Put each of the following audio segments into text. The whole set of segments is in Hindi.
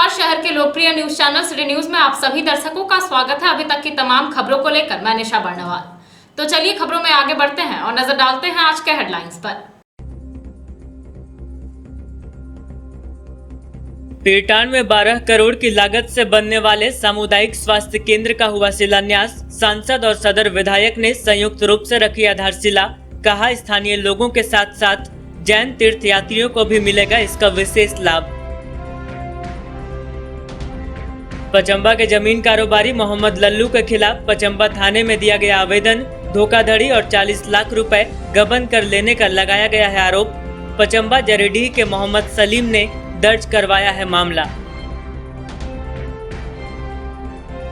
नमस्कार, शहर के लोकप्रिय न्यूज चैनल सिटी न्यूज में आप सभी दर्शकों का स्वागत है। अभी तक की तमाम खबरों को लेकर मैं निशा बर्णवाल। तो चलिए खबरों में आगे बढ़ते हैं और नजर डालते हैं आज के हेडलाइंस पर। पीरटांड में 12 करोड़ की लागत से बनने वाले सामुदायिक स्वास्थ्य केंद्र का हुआ शिलान्यास। सांसद और सदर विधायक ने संयुक्त रूप से रखी आधारशिला। कहा, स्थानीय लोगों के साथ साथ जैन तीर्थ यात्रियों को भी मिलेगा इसका विशेष लाभ। पचंबा के जमीन कारोबारी मोहम्मद लल्लू के खिलाफ पचंबा थाने में दिया गया आवेदन। धोखाधड़ी और 40 लाख रुपए गबन कर लेने का लगाया गया है आरोप। पचंबा जरीडीह के मोहम्मद सलीम ने दर्ज करवाया है मामला।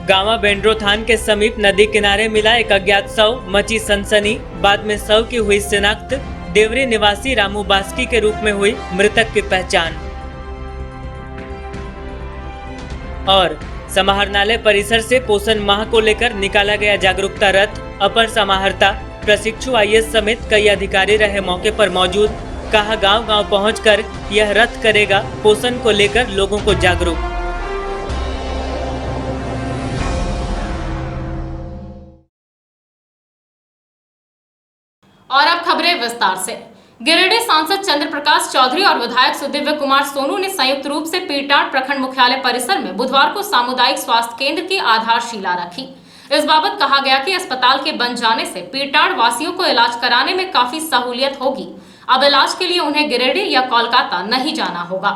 गांवा बेंड्रो थान के समीप नदी किनारे मिला एक अज्ञात शव, मची सनसनी। बाद में शव की हुई शिनाख्त। देवरी निवासी रामू बास्की के रूप में हुई मृतक की पहचान। और समाहरणालय परिसर से पोषण माह को लेकर निकाला गया जागरूकता रथ। अपर समाहर्ता, प्रशिक्षु आईएएस समेत कई अधिकारी रहे मौके पर मौजूद। कहा, गांव-गांव पहुंचकर यह रथ करेगा पोषण को लेकर लोगों को जागरूक। और अब खबरें विस्तार से। गिरिडीह सांसद चंद्र प्रकाश चौधरी और विधायक सुदिव्य कुमार सोनू ने संयुक्त रूप से पीरटांड प्रखंड मुख्यालय परिसर में बुधवार को सामुदायिक स्वास्थ्य केंद्र की आधारशिला रखी। इस बाबत कहा गया कि अस्पताल के बन जाने से पीरटांड वासियों को इलाज कराने में काफी सहूलियत होगी। अब इलाज के लिए उन्हें गिरिडीह या कोलकाता नहीं जाना होगा।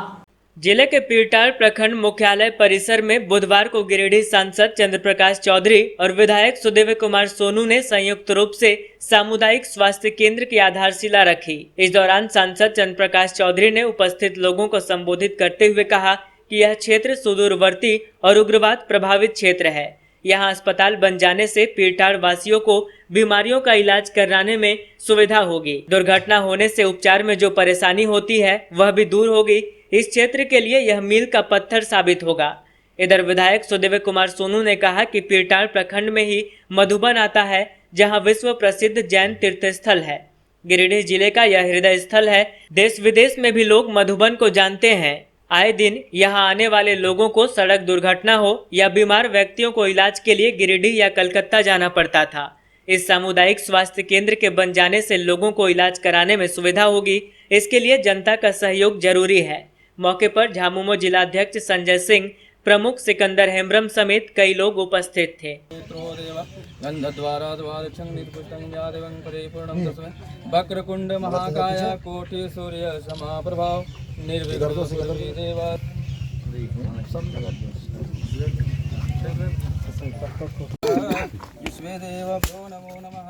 जिले के पीरटांड प्रखंड मुख्यालय परिसर में बुधवार को गिरिडीह सांसद चंद्र प्रकाश चौधरी और विधायक सुदिव्य कुमार सोनू ने संयुक्त रूप से सामुदायिक स्वास्थ्य केंद्र की आधारशिला रखी। इस दौरान सांसद चंद्र प्रकाश चौधरी ने उपस्थित लोगों को संबोधित करते हुए कहा कि यह क्षेत्र सुदूरवर्ती और उग्रवाद प्रभावित क्षेत्र है। यहाँ अस्पताल बन जाने से पीरटांड वासियों को बीमारियों का इलाज कराने में सुविधा होगी। दुर्घटना होने से उपचार में जो परेशानी होती है वह भी दूर होगी। इस क्षेत्र के लिए यह मील का पत्थर साबित होगा। इधर विधायक सुदिव्य कुमार सोनू ने कहा कि पीरटांड प्रखंड में ही मधुबन आता है, जहां विश्व प्रसिद्ध जैन तीर्थ स्थल है। गिरिडीह जिले का यह हृदय स्थल है। देश विदेश में भी लोग मधुबन को जानते हैं। आए दिन यहां आने वाले लोगों को सड़क दुर्घटना हो या बीमार व्यक्तियों को इलाज के लिए गिरिडीह या कलकत्ता जाना पड़ता था। इस सामुदायिक स्वास्थ्य केंद्र के बन जाने से लोगों को इलाज कराने में सुविधा होगी। इसके लिए जनता का सहयोग जरूरी है। मौके पर झामुमो जिलाध्यक्ष संजय सिंह, प्रमुख सिकंदर हेम्ब्रम समेत कई लोग उपस्थित थे। वक्रकुंड महाकाय कोटि सूर्य समाप्रभा निर्विघ्नं विश्वेदेव भो नमो नमः।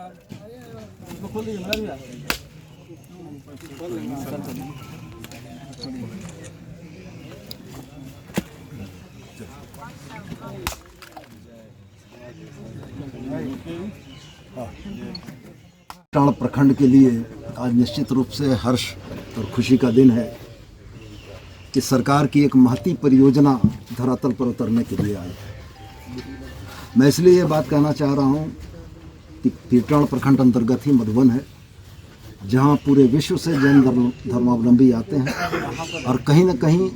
पीरटांड प्रखंड के लिए आज निश्चित रूप से हर्ष और खुशी का दिन है कि सरकार की एक महती परियोजना धरातल पर उतरने के लिए आई है। मैं इसलिए ये बात कहना चाह रहा हूँ कि पीरटांड प्रखंड अंतर्गत ही मधुबन है, जहाँ पूरे विश्व से जैन धर्मावलंबी आते हैं और कहीं न कहीं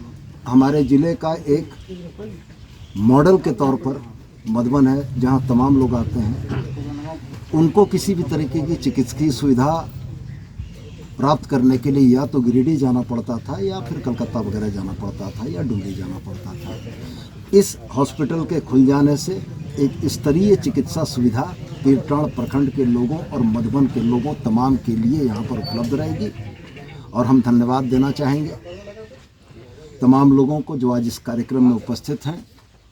हमारे ज़िले का एक मॉडल के तौर पर मधुबन है, जहाँ तमाम लोग आते हैं। उनको किसी भी तरीके की चिकित्सकीय सुविधा प्राप्त करने के लिए या तो गिरिडीह जाना पड़ता था या फिर कलकत्ता वगैरह जाना पड़ता था या डुमरी जाना पड़ता था। इस हॉस्पिटल के खुल जाने से एक स्तरीय चिकित्सा सुविधा पीरटांड प्रखंड के लोगों और मधुबन के लोगों तमाम के लिए यहाँ पर उपलब्ध रहेगी। और हम धन्यवाद देना चाहेंगे तमाम लोगों को जो आज इस कार्यक्रम में उपस्थित हैं।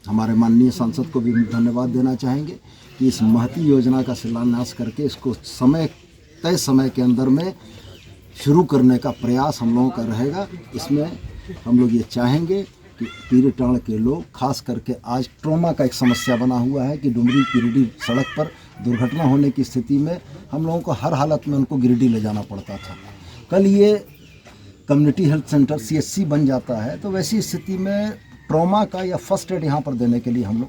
हमारे माननीय सांसद को भी धन्यवाद देना चाहेंगे कि इस महती योजना का शिलान्यास करके इसको तय समय के अंदर में शुरू करने का प्रयास हम लोगों का रहेगा। इसमें हम लोग ये चाहेंगे कि पीरटांड के लोग, खास करके आज ट्रॉमा का एक समस्या बना हुआ है कि डुमरी गिरिडीह सड़क पर दुर्घटना होने की स्थिति में हम लोगों को हर हालत में उनको गिरिडीह ले जाना पड़ता था। कल ये कम्युनिटी हेल्थ सेंटर CHC बन जाता है तो वैसी स्थिति में ट्रॉमा का या फर्स्ट एड यहाँ पर देने के लिए हम लोग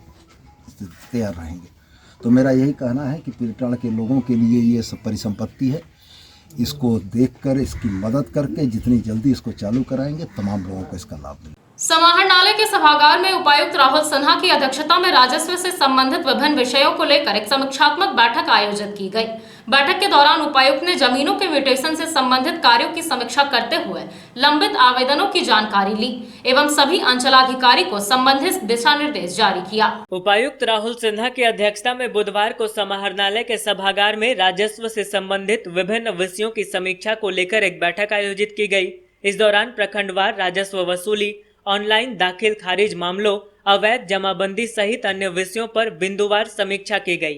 तैयार रहेंगे। तो मेरा यही कहना है कि पीरटांड के लोगों के लिए ये सब परिसंपत्ति है। इसको देखकर, इसकी मदद करके जितनी जल्दी इसको चालू कराएंगे तमाम लोगों को इसका लाभ मिलेगा। समाहरणालय के सभागार में उपायुक्त राहुल सिन्हा की अध्यक्षता में राजस्व से संबंधित विभिन्न विषयों को लेकर एक समीक्षात्मक बैठक आयोजित की गई। बैठक के दौरान उपायुक्त ने जमीनों के म्यूटेशन से संबंधित कार्यों की समीक्षा करते हुए लंबित आवेदनों की जानकारी ली एवं सभी अंचलाधिकारी को संबंधित दिशा निर्देश जारी किया। उपायुक्त राहुल सिन्हा की अध्यक्षता में बुधवार को समाहरणालय के सभागार में राजस्व से संबंधित विभिन्न विषयों की समीक्षा को लेकर एक बैठक आयोजित की गई। इस दौरान प्रखंडवार राजस्व वसूली, ऑनलाइन दाखिल खारिज मामलों, अवैध जमाबंदी सहित अन्य विषयों पर बिंदुवार समीक्षा की गई।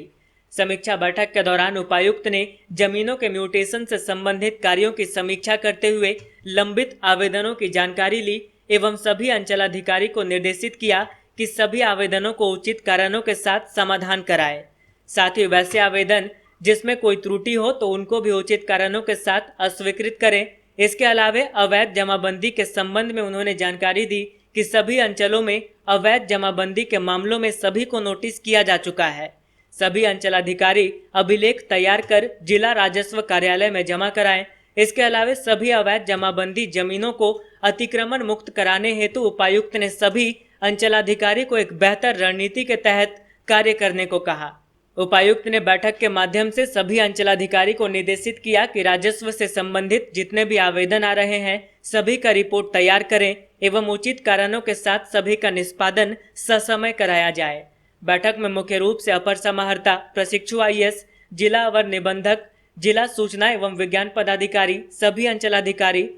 समीक्षा बैठक के दौरान उपायुक्त ने जमीनों के म्यूटेशन से संबंधित कार्यों की समीक्षा करते हुए लंबित आवेदनों की जानकारी ली एवं सभी अंचलाधिकारी को निर्देशित किया कि सभी आवेदनों को उचित कारणों के साथ समाधान कराए। साथ ही वैसे आवेदन जिसमें कोई त्रुटि हो तो उनको भी उचित कारणों के साथ अस्वीकृत करें। इसके अलावा अवैध जमाबंदी के संबंध में उन्होंने जानकारी दी कि सभी अंचलों में अवैध जमाबंदी के मामलों में सभी को नोटिस किया जा चुका है। सभी अंचलाधिकारी अभिलेख तैयार कर जिला राजस्व कार्यालय में जमा कराएं। इसके अलावा सभी अवैध जमाबंदी जमीनों को अतिक्रमण मुक्त कराने हेतु उपायुक्त ने सभी अंचलाधिकारी को एक बेहतर रणनीति के तहत कार्य करने को कहा। उपायुक्त ने बैठक के माध्यम से सभी अंचलाधिकारी को निर्देशित किया कि राजस्व से संबंधित जितने भी आवेदन आ रहे हैं सभी का रिपोर्ट तैयार करें एवं उचित कारणों के साथ सभी का निष्पादन ससमय कराया जाए। बैठक में मुख्य रूप से अपर समाहर्ता, प्रशिक्षु IAS, जिला अवर निबंधक, जिला सूचना एवं विज्ञान पदाधिकारी, सभी अंचलाधिकारी,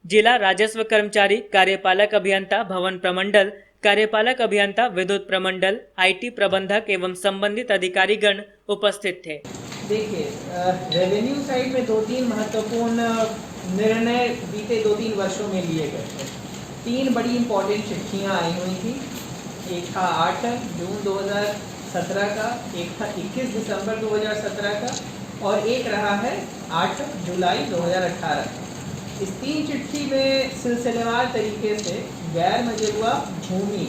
जिला राजस्व कर्मचारी, कार्यपालक अभियंता, भवन प्रमंडल, कार्यपालक अभियंता, विद्युत प्रमंडल, IT प्रबंधक एवं संबंधित अधिकारीगण उपस्थित थे। देखिए, रेवेन्यू साइड में 2-3 महत्वपूर्ण निर्णय बीते 2-3 वर्षों में लिए गए थे। 3 बड़ी इंपॉर्टेंट चिट्ठियां आई हुई थी। एक था 8 जून 2017 का, एक था 21 दिसंबर 2017 का और एक रहा है 8 जुलाई 2018 का। इस 3 चिट्ठी में सिलसिलेवार तरीके से गैर मजरूआ भूमि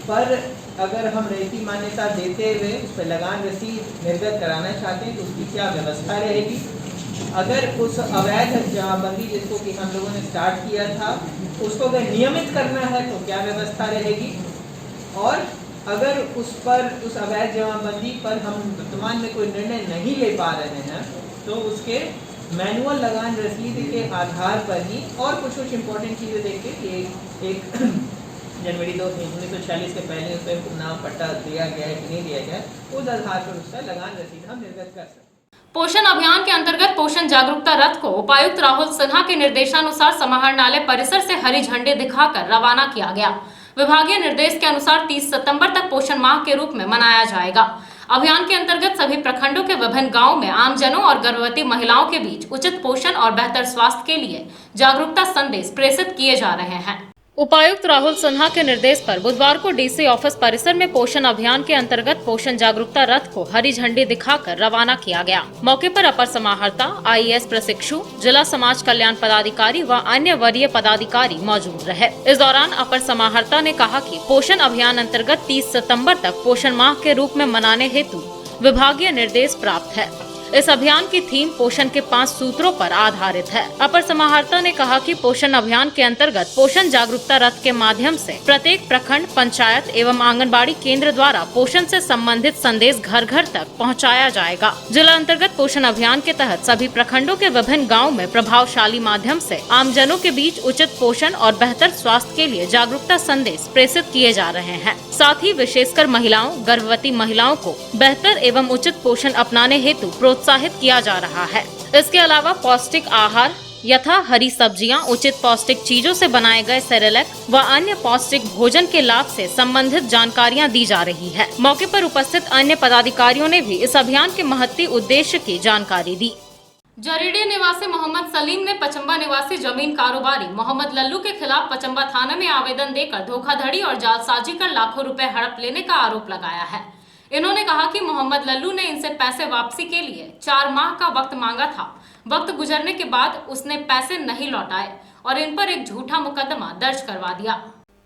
पर अगर हम रेती मान्यता देते हुए उस पर लगान रसीद निर्गत कराना चाहते हैं तो उसकी क्या व्यवस्था रहेगी। अगर उस अवैध जमाबंदी जिसको कि हम लोगों ने स्टार्ट किया था उसको अगर नियमित करना है तो क्या व्यवस्था रहेगी। और अगर उस अवैध जमाबंदी पर हम वर्तमान में कोई निर्णय नहीं ले पा रहे हैं तो उसके मैनुअल लगान रसीद के आधार पर ही और कुछ इम्पोर्टेंट चीज़ें देख के एक जनवरी 1946 के पहले उस पर नाम पट्टा दिया गया है कि नहीं दिया गया, उस आधार पर उसका लगान रसीद हम निर्गत कर सकते हैं। पोषण अभियान के अंतर्गत पोषण जागरूकता रथ को उपायुक्त राहुल सिन्हा के निर्देशानुसार समाहरणालय परिसर से हरी झंडी दिखाकर रवाना किया गया। विभागीय निर्देश के अनुसार 30 सितंबर तक पोषण माह के रूप में मनाया जाएगा। अभियान के अंतर्गत सभी प्रखंडों के विभिन्न गांवों में आमजनों और गर्भवती महिलाओं के बीच उचित पोषण और बेहतर स्वास्थ्य के लिए जागरूकता संदेश प्रेषित किए जा रहे हैं। उपायुक्त राहुल सिन्हा के निर्देश पर बुधवार को DC ऑफिस परिसर में पोषण अभियान के अंतर्गत पोषण जागरूकता रथ को हरी झंडी दिखाकर रवाना किया गया। मौके पर अपर समाहर्ता, IAS प्रशिक्षु, जिला समाज कल्याण पदाधिकारी व अन्य वरीय पदाधिकारी मौजूद रहे। इस दौरान अपर समाहर्ता ने कहा कि पोषण अभियान अंतर्गत 30 सितम्बर तक पोषण माह के रूप में मनाने हेतु विभागीय निर्देश प्राप्त है। इस अभियान की थीम पोषण के 5 सूत्रों पर आधारित है। अपर समाहर्ता ने कहा कि पोषण अभियान के अंतर्गत पोषण जागरूकता रथ के माध्यम से प्रत्येक प्रखंड, पंचायत एवं आंगनबाड़ी केंद्र द्वारा पोषण से संबंधित संदेश घर घर तक पहुंचाया जाएगा। जिला अंतर्गत पोषण अभियान के तहत सभी प्रखंडों के विभिन्न गाँव में प्रभावशाली माध्यम से आमजनों के बीच उचित पोषण और बेहतर स्वास्थ्य के लिए जागरूकता संदेश प्रेषित किए जा रहे हैं। साथ ही विशेषकर महिलाओं, गर्भवती महिलाओं को बेहतर एवं उचित पोषण अपनाने हेतु प्रोत्साहित किया जा रहा है। इसके अलावा पौष्टिक आहार यथा हरी सब्जियां, उचित पौष्टिक चीजों से बनाए गए सेरेलैक व अन्य पौष्टिक भोजन के लाभ से संबंधित जानकारियां दी जा रही है। मौके पर उपस्थित अन्य पदाधिकारियों ने भी इस अभियान के महत्ती उद्देश्य की जानकारी दी। जरीडे निवासी मोहम्मद सलीम ने पचम्बा निवासी जमीन कारोबारी मोहम्मद लल्लू के खिलाफ पचम्बा थाना में आवेदन देकर धोखाधड़ी और जालसाजी कर लाखों रुपए हड़प लेने का आरोप लगाया है। इन्होंने कहा कि मोहम्मद लल्लू ने इनसे पैसे वापसी के लिए 4 माह का वक्त मांगा था। वक्त गुजरने के बाद उसने पैसे नहीं लौटाए और इन पर एक झूठा मुकदमा दर्ज करवा दिया।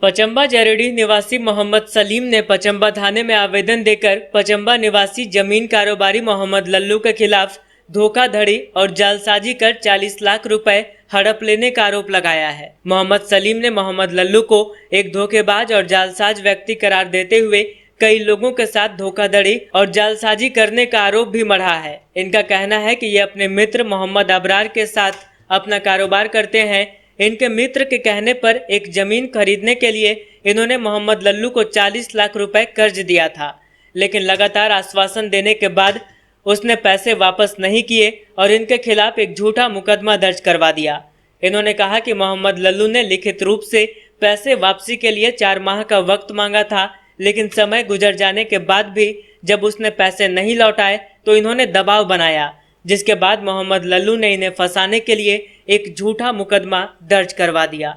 पचम्बा जरीडी निवासी मोहम्मद सलीम ने पचम्बा थाने में आवेदन देकर पचम्बा निवासी जमीन कारोबारी मोहम्मद लल्लू के खिलाफ धोखाधड़ी और जालसाजी कर 40 लाख रुपए हड़प लेने का आरोप लगाया है। मोहम्मद सलीम ने मोहम्मद लल्लू को एक धोखेबाज और जालसाज व्यक्ति करार देते हुए कई लोगों के साथ धोखाधड़ी और जालसाजी करने का आरोप भी मढ़ा है। इनका कहना है कि ये अपने मित्र मोहम्मद अबरार के साथ अपना कारोबार करते हैं। इनके मित्र के कहने पर एक जमीन खरीदने के लिए इन्होंने मोहम्मद लल्लू को 40 लाख रुपए कर्ज दिया था, लेकिन लगातार आश्वासन देने के बाद उसने पैसे वापस नहीं किए और इनके खिलाफ एक झूठा मुकदमा दर्ज करवा दिया। इन्होंने कहा कि मोहम्मद लल्लू ने लिखित रूप से पैसे वापसी के लिए 4 माह का वक्त मांगा था, लेकिन समय गुजर जाने के बाद भी जब उसने पैसे नहीं लौटाए तो इन्होंने दबाव बनाया, जिसके बाद मोहम्मद लल्लू ने इन्हें फंसाने के लिए एक झूठा मुकदमा दर्ज करवा दिया।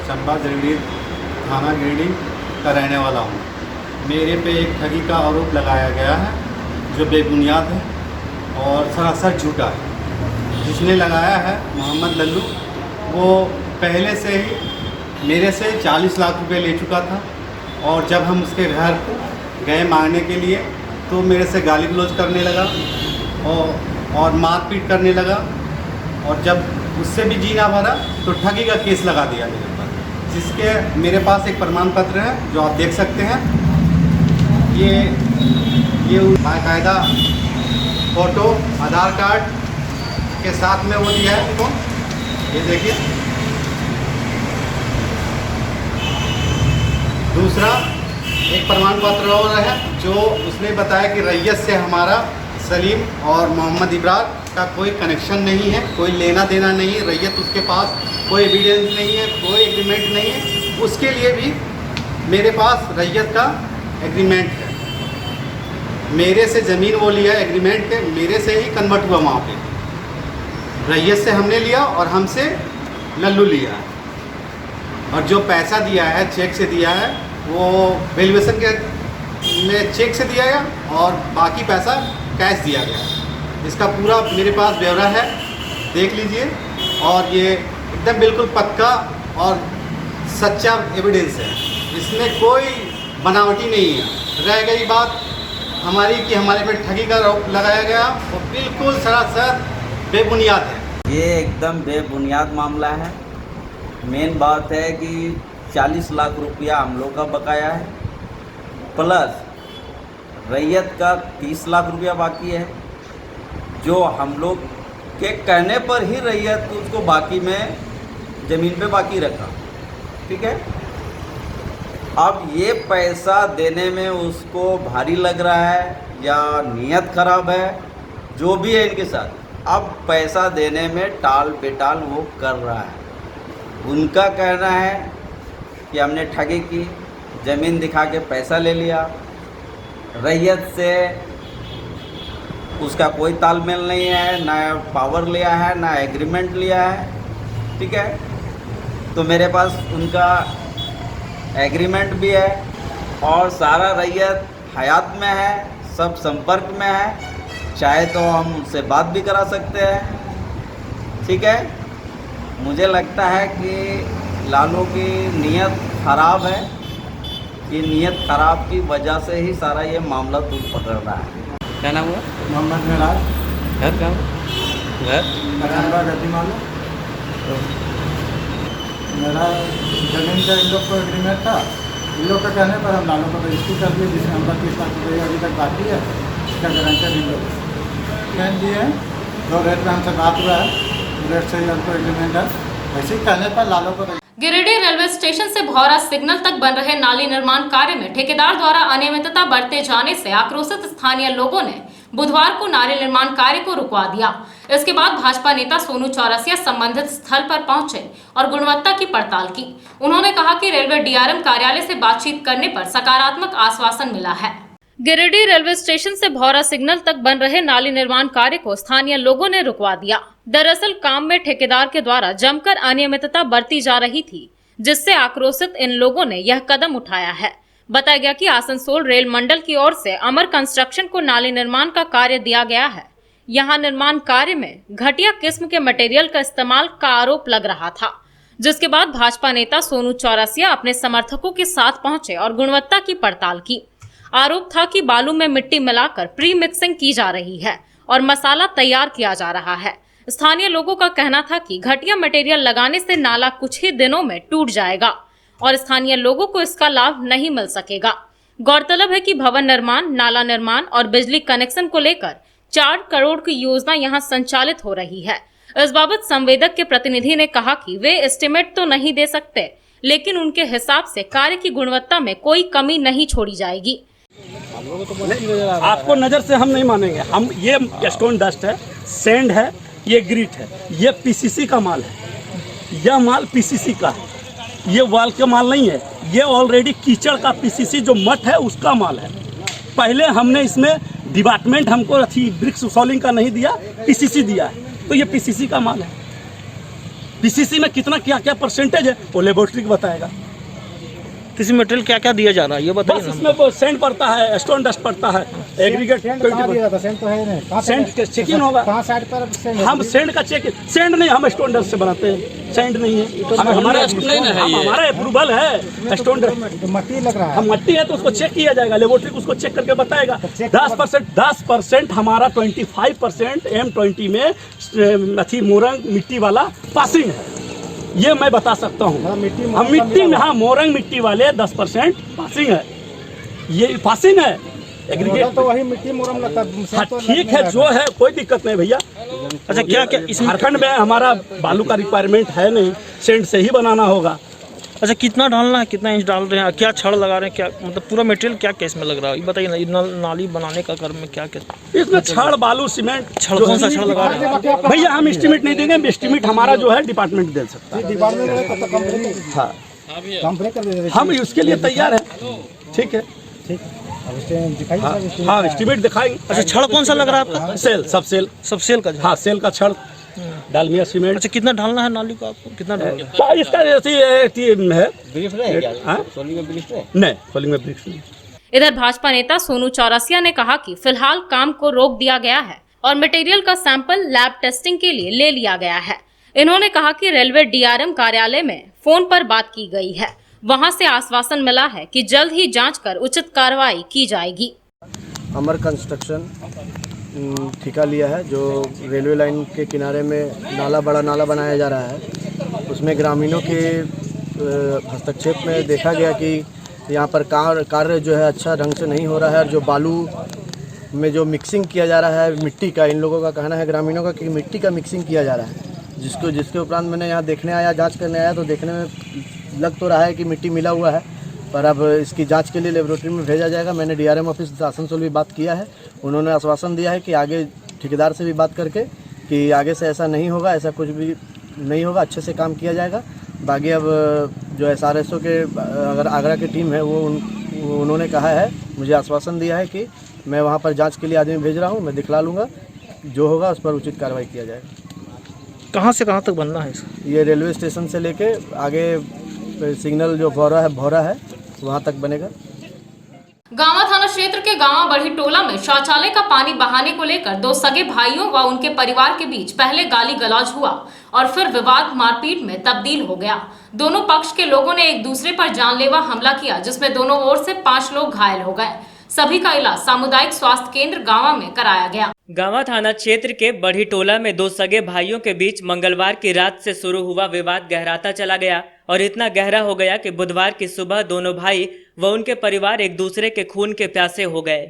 चंबा गिरिडीह थाना गिरिडीह का रहने वाला हूँ। मेरे पे एक ठगी का आरोप लगाया गया है जो बेबुनियाद है और सरासर झूठा है। जिसने लगाया है मोहम्मद लल्लू, वो पहले से ही मेरे से 40 लाख रुपए ले चुका था और जब हम उसके घर गए मांगने के लिए तो मेरे से गाली गलौज करने लगा और मारपीट करने लगा और जब उससे भी जी ना भरा तो ठगी का केस लगा दिया मेरे पर, जिसके मेरे पास एक प्रमाण पत्र है जो आप देख सकते हैं। ये बाकायदा फ़ोटो आधार कार्ड के साथ में वो दिया है उनको, ये देखिए। दूसरा एक प्रमाण पत्र और है जो उसने बताया कि रैयत से हमारा सलीम और मोहम्मद इब्रार का कोई कनेक्शन नहीं है, कोई लेना देना नहीं है, रैयत उसके पास कोई एविडेंस नहीं है, कोई एग्रीमेंट नहीं है। उसके लिए भी मेरे पास रैयत का एग्रीमेंट है। मेरे से ज़मीन वो लिया एग्रीमेंट के, मेरे से ही कन्वर्ट हुआ वहाँ पे। रैयत से हमने लिया और हमसे लल्लू लिया है। और जो पैसा दिया है चेक से दिया है, वो वैल्यूएशन के में चेक से दिया गया और बाकी पैसा कैश दिया गया। इसका पूरा मेरे पास ब्यौरा है, देख लीजिए। और ये एकदम बिल्कुल पक्का और सच्चा एविडेंस है, इसमें कोई बनावटी नहीं है। रह गई बात हमारी कि हमारे पे ठगी का आरोप लगाया गया, वो बिल्कुल सरासर बेबुनियाद है। ये एकदम बेबुनियाद मामला है। मेन बात है कि 40 लाख रुपया हम लोग का बकाया है, प्लस रैयत का 30 लाख रुपया बाकी है, जो हम लोग के कहने पर ही रैयत उसको बाकी में ज़मीन पे बाकी रखा। ठीक है, अब ये पैसा देने में उसको भारी लग रहा है या नीयत ख़राब है, जो भी है इनके साथ, अब पैसा देने में टाल बेटाल वो कर रहा है। उनका कहना है कि हमने ठगी की, ज़मीन दिखा के पैसा ले लिया, रैयत से उसका कोई तालमेल नहीं है, ना पावर लिया है ना एग्रीमेंट लिया है। ठीक है, तो मेरे पास उनका एग्रीमेंट भी है और सारा रैयत हयात में है, सब संपर्क में है, चाहे तो हम उनसे बात भी करा सकते हैं। ठीक है, मुझे लगता है कि लालू की नीयत ख़राब है। ये नीयत ख़राब की वजह से ही सारा ये मामला तूल पकड़ रहा है। क्या नाम हुआ? मोहम्मद मिराज, घर कहाँ? घर चंबा गद्दी मालूम। मेरा ज़मीन का इन लोग को एग्रीमेंट था, इन लोग का कहने पर हम लालू को रजिस्ट्री कर दिए, जिसमें हम 30 लाख रुपये अभी तक बाकी है। इसका गारंटर इन लोग कह दिए हैं, जो रेट में हमसे बात हुआ है रेट से ही हमको एग्रीमेंट है। वैसे ही कहने पर लालू को गिरिडीह रेलवे स्टेशन से भौरा सिग्नल तक बन रहे नाली निर्माण कार्य में ठेकेदार द्वारा अनियमितता बरते जाने से आक्रोशित स्थानीय लोगों ने बुधवार को नाली निर्माण कार्य को रुकवा दिया। इसके बाद भाजपा नेता सोनू चौरसिया संबंधित स्थल पर पहुंचे और गुणवत्ता की पड़ताल की। उन्होंने कहा कि रेलवे डीआरएम कार्यालय से बातचीत करने पर सकारात्मक आश्वासन मिला है। गिरिडीह रेलवे स्टेशन से भौरा सिग्नल तक बन रहे नाली निर्माण कार्य को स्थानीय लोगों ने रुकवा दिया। दरअसल काम में ठेकेदार के द्वारा जमकर अनियमितता बरती जा रही थी, जिससे आक्रोशित इन लोगों ने यह कदम उठाया है। बताया गया कि आसनसोल रेल मंडल की ओर से अमर कंस्ट्रक्शन को नाली निर्माण का कार्य दिया गया है। यहाँ निर्माण कार्य में घटिया किस्म के मटेरियल का इस्तेमाल का आरोप लग रहा था, जिसके बाद भाजपा नेता सोनू चौरसिया अपने समर्थकों के साथ पहुंचे और गुणवत्ता की पड़ताल की। आरोप था कि बालू में मिट्टी मिलाकर प्री मिक्सिंग की जा रही है और मसाला तैयार किया जा रहा है। स्थानीय लोगों का कहना था कि घटिया मटेरियल लगाने से नाला कुछ ही दिनों में टूट जाएगा और स्थानीय लोगों को इसका लाभ नहीं मिल सकेगा। गौरतलब है कि भवन निर्माण, नाला निर्माण और बिजली कनेक्शन को लेकर 4 करोड़ की योजना यहां संचालित हो रही है। इस बाबत संवेदक के प्रतिनिधि ने कहा कि वे एस्टिमेट तो नहीं दे सकते, लेकिन उनके हिसाब से कार्य की गुणवत्ता में कोई कमी नहीं छोड़ी जाएगी। आपको नज़र से हम नहीं मानेंगे। हम ये स्टोन डस्ट है, सैंड है, ये ग्रीट है, ये पीसीसी का माल है। यह माल पीसीसी का है, ये वाल का माल नहीं है। ये ऑलरेडी कीचड़ का पीसीसी जो मठ है उसका माल है। पहले हमने इसमें डिपार्टमेंट हमको ब्रिक्स सॉलिंग का नहीं दिया, पीसीसी दिया है, तो ये पीसीसी का माल है। पीसीसी में कितना क्या क्या परसेंटेज है वो लेबोरेटरी बताएगा। किसी मटेरियल क्या क्या दिया जा रहा है ये बताइए। बस इसमें वो सेंड पड़ता है, स्टोन डस्ट पड़ता है, एग्रीगेट सेंड तो है नहीं, सेंड चेकिंग होगा। कहाँ साइड पर सेंड हम सेंड का चेक, सेंड नहीं, हम स्टोन डस्ट से बनाते हैं, सेंड नहीं है। हमारा अप्रूवल है स्टोन डस्ट, मट्टी लग रहा है। हम मट्टी है तो उसको चेक किया जाएगा, लेबोरेटरी उसको चेक करके बताएगा। 10% हमारा 25% M20 में अथी मोरंग मिट्टी वाला पासिंग है, ये मैं बता सकता हूँ। हम मिट्टी में, हाँ, मोरंग मिट्टी वाले 10% पासिंग है, ये पासिंग है। एग्रीगेट तो वही मिट्टी मोरंग लगता है। हाँ, ठीक है, जो है कोई दिक्कत नहीं भैया। अच्छा, क्या क्या इस झारखंड में हमारा बालू का रिक्वायरमेंट है नहीं, सेंड से ही बनाना होगा। अच्छा, कितना डालना है, कितना इंच डाल रहे हैं, क्या छड़ लगा रहे हैं, क्या मतलब पूरा मटेरियल क्या क्या इसमें लग रहा है ये बताइए ना। ये नाली बनाने का क्रम में क्या क्या इसमें छड़, बालू, सीमेंट, छड़ कौन सा छड़ लगा रहे हैं भैया? हम एस्टिमेट नहीं देंगे, एस्टिमेट हमारा जो है डिपार्टमेंट दे सकता है। हाँ, हम उसके लिए तैयार है। ठीक है, हाँ, एस्टिमेट दिखाएंगे। अच्छा, छड़ कौन सा लग रहा है आपका? सेल, सब सेल का। हाँ, सेल का छड़, डालमिया सीमेंट। अच्छा, कितना डालना है नाली को आपको, कितना डालना क्या इसका है? ब्रीफ रहेगा सोलिंग में ब्रीफ रहे? नहीं, सोलिंग में ब्रीफ नहीं। इधर भाजपा नेता सोनू चौरसिया ने कहा कि फिलहाल काम को रोक दिया गया है और मटेरियल का सैंपल लैब टेस्टिंग के लिए ले लिया गया है। इन्होंने कहा कि रेलवे डीआरएम कार्यालय में फोन पर बात की गई है, वहां से आश्वासन मिला है कि जल्द ही जांच कर उचित कार्रवाई की जाएगी। अमर कंस्ट्रक्शन ठेका लिया है, जो रेलवे लाइन के किनारे में बड़ा नाला बनाया जा रहा है। उसमें ग्रामीणों के हस्तक्षेप में देखा गया कि यहाँ पर कार्य जो है अच्छा ढंग से नहीं हो रहा है, और जो बालू में जो मिक्सिंग किया जा रहा है मिट्टी का, इन लोगों का कहना है, ग्रामीणों का, कि मिट्टी का मिक्सिंग किया जा रहा है, जिसके उपरांत मैंने यहाँ देखने आया, जांच करने आया, तो देखने में लग तो रहा है कि मिट्टी मिला हुआ है, पर अब इसकी जांच के लिए लेबोरेटरी में भेजा जाएगा। मैंने डीआरएम ऑफिस आसनसोल भी बात किया है, उन्होंने आश्वासन दिया है कि आगे ठेकेदार से भी बात करके कि आगे से ऐसा नहीं होगा, ऐसा कुछ भी नहीं होगा, अच्छे से काम किया जाएगा। बाकी अब जो SRSO के अगर आगरा की टीम है वो उन्होंने कहा है, मुझे आश्वासन दिया है कि मैं वहाँ पर जांच के लिए आदमी भेज रहा हूँ, मैं दिखला लूँगा, जो होगा उस पर उचित कार्रवाई किया जाएगा। कहाँ से कहाँ तक बनना है? ये रेलवे स्टेशन से लेके आगे सिग्नल जो भौरा है वहाँ तक बनेगा। गांवा थाना क्षेत्र के गांवा बड़ी टोला में शौचालय का पानी बहाने को लेकर 2 सगे भाइयों व उनके परिवार के बीच पहले गाली गलौज हुआ और फिर विवाद मारपीट में तब्दील हो गया। दोनों पक्ष के लोगों ने एक दूसरे पर जानलेवा हमला किया, जिसमें दोनों ओर से 5 लोग घायल हो गए। सभी का इलाज सामुदायिक स्वास्थ्य केंद्र गांवा में कराया गया। गांवा थाना क्षेत्र के बढ़ी टोला में 2 सगे भाइयों के बीच मंगलवार की रात से शुरू हुआ विवाद गहराता चला गया और इतना गहरा हो गया कि बुधवार की सुबह दोनों भाई व उनके परिवार एक दूसरे के खून के प्यासे हो गए।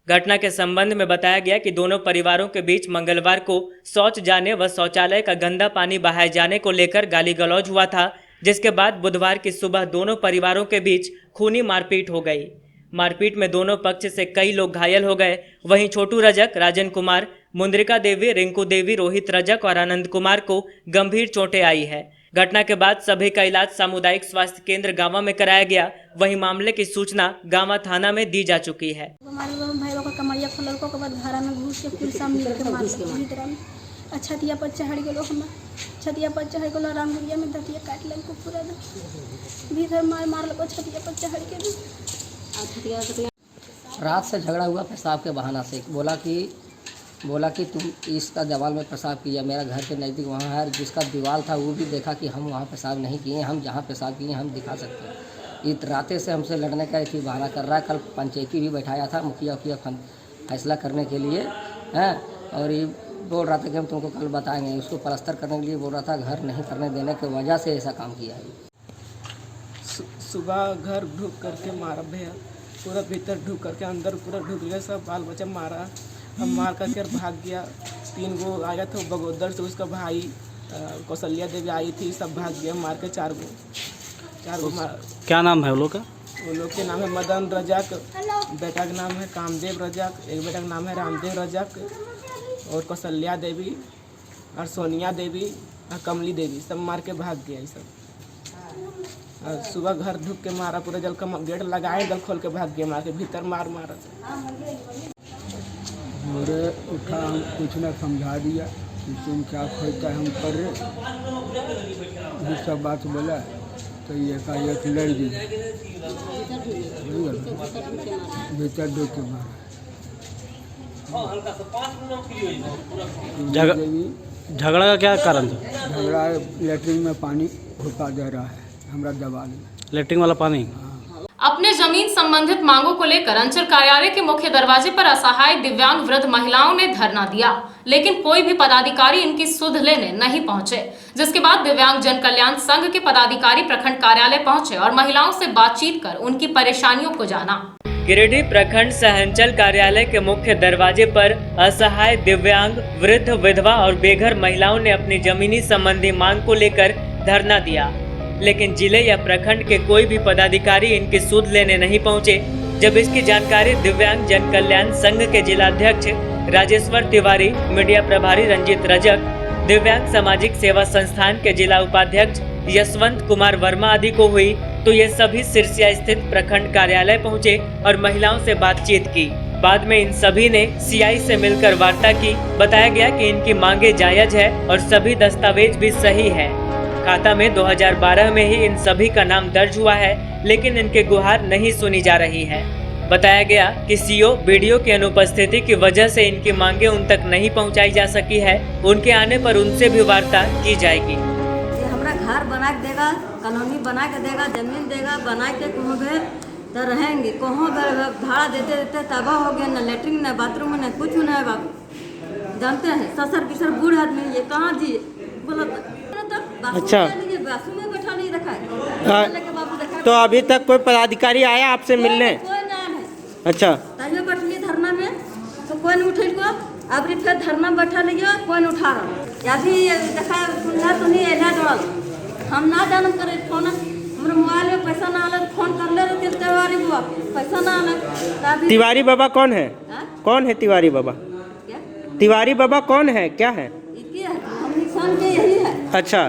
घटना के संबंध में बताया गया कि दोनों परिवारों के बीच मंगलवार को शौच जाने व शौचालय का गंदा पानी बहाए जाने को लेकर गाली गलौज हुआ था, जिसके बाद बुधवार की सुबह दोनों परिवारों के बीच खूनी मारपीट हो गई। मारपीट में दोनों पक्ष से कई लोग घायल हो गए। वहीं छोटू रजक, राजन कुमार, मुंद्रिका देवी, रिंकू देवी, रोहित रजक और आनंद कुमार को गंभीर चोटें आई है। घटना के बाद सभी का इलाज सामुदायिक स्वास्थ्य केंद्र गांवा में कराया गया। वहीं मामले की सूचना गांवा थाना में दी जा चुकी है। हमारे भाइयों का कमरिया फलल को बाद घर में घुस के पुलिस मिल के मार भीतर में छतिया पर चढ़ गए, हम छतिया पर चढ़ गए, रामगुड़िया में दतिया काट ले को पूरा भीतर मार लो छतिया पर चढ़ के। रात से झगड़ा हुआ पेशाब के बहाना से। बोला कि तुम इसका दीवार में पेशाब किया, मेरा घर के नज़दीक वहाँ है, जिसका दीवार था वो भी देखा कि हम वहाँ पेशाब नहीं किए, हम जहाँ पेशाब किए हम दिखा सकते हैं। इतराते से हमसे लड़ने का एक ही बहाना कर रहा है। कल पंचायती भी बैठाया था, मुखिया फैसला करने के लिए हैं, और ये बोल रहा था कि हम तुमको कल बताएंगे। उसको प्लास्टर करने के लिए बोल रहा था, घर नहीं करने देने की वजह से ऐसा काम किया है। सुबह घर ढूक करके मारा भैया, पूरा भीतर ढूक करके अंदर पूरा ढूक लिया, सब बाल बच्चा मारा। हम मार करके भाग गया। 3 गो आया था बगोदर से, उसका भाई कौशल्या देवी आई थी, सब भाग गया मार के। 4 गो मार। क्या नाम है वो लोग का? वो लोग के नाम है मदन रजाक, बेटा का नाम है कामदेव रजाक, एक बेटा का नाम है रामदेव रजाक, और कौशल्या देवी और सोनिया देवी और कमली देवी, सब मार के भाग गया ये सब। और सुबह घर ढूक के मारा, पूरा जल का गेट लगाए, जल खोल के भाग गया, मार के भीतर मारा। और उठा, हम कुछ ना समझा दिया कि तुम क्या खोजता है हम कर रहे, ये सब बात बोला तो ये का एक लड़ दी, भीतर ढूक के मारा। झगड़ा का क्या कारण था? झगड़ा लेटरिन में पानी घुसा दे रहा है, हमारा दबा लेटरिन वाला पानी। अपने जमीन संबंधित मांगों को लेकर अंचल कार्यालय के मुख्य दरवाजे पर असहाय दिव्यांग वृद्ध महिलाओं ने धरना दिया, लेकिन कोई भी पदाधिकारी इनकी सुध लेने नहीं पहुंचे, जिसके बाद दिव्यांग जन कल्याण संघ के पदाधिकारी प्रखंड कार्यालय पहुंचे और महिलाओं से बातचीत कर उनकी परेशानियों को जाना। गिरिडीह प्रखंड सह अंचल कार्यालय के मुख्य दरवाजे पर असहाय दिव्यांग वृद्ध विधवा और बेघर महिलाओं ने अपनी जमीनी संबंधी मांग को लेकर धरना दिया, लेकिन जिले या प्रखंड के कोई भी पदाधिकारी इनकी सुध लेने नहीं पहुंचे। जब इसकी जानकारी दिव्यांग जन कल्याण संघ के जिलाध्यक्ष राजेश्वर तिवारी, मीडिया प्रभारी रंजीत रजक, दिव्यांग सामाजिक सेवा संस्थान के जिला उपाध्यक्ष यशवंत कुमार वर्मा आदि को हुई, तो ये सभी सिरसिया स्थित प्रखंड कार्यालय पहुंचे और महिलाओं से बातचीत की। बाद में इन सभी ने सीआई से मिलकर वार्ता की। बताया गया कि इनकी मांगे जायज है और सभी दस्तावेज भी सही है। खाता में 2012 में ही इन सभी का नाम दर्ज हुआ है, लेकिन इनके गुहार नहीं सुनी जा रही है। बताया गया कि सीओ बीडीओ की अनुपस्थिति की वजह से इनकी मांगे उन तक नहीं पहुंचाई जा सकी है। उनके आने पर उनसे भी वार्ता की जाएगी। हमारा घर बना के देगा, कॉलोनी बना के देगा, जमीन देगा, बना के कहूँ गए तो रहेंगे, कहूँ भाड़ा देते देते तबाह हो गया, न लेटरिन न बाथरूम न कुछ न है। बाबू जानते हैं, ससर पिसर बूढ़ आदमी, ये कहाँ जी बोला अच्छा बाथरूम में बैठा नहीं रखा है। तो अभी तक कोई पदाधिकारी आया आपसे मिलने? कोई ना है। अच्छा, तैयो बैठली धरना में तो कोई नहीं उठे को, अब फिर धरना बैठा लिया, कोई नहीं उठा रहा। अभी देखा सुनला तो नहीं एला जोड़ल, हम ना जानम करे फोन, हमारे मोबाइल में पैसा ना आले, फोन कर ले रहे तिवारी बाबा, पैसा ना आले। तिवारी बाबा कौन है? कौन है तिवारी बाबा? तिवारी बाबा कौन है, क्या है? हम निशान के यही है। अच्छा,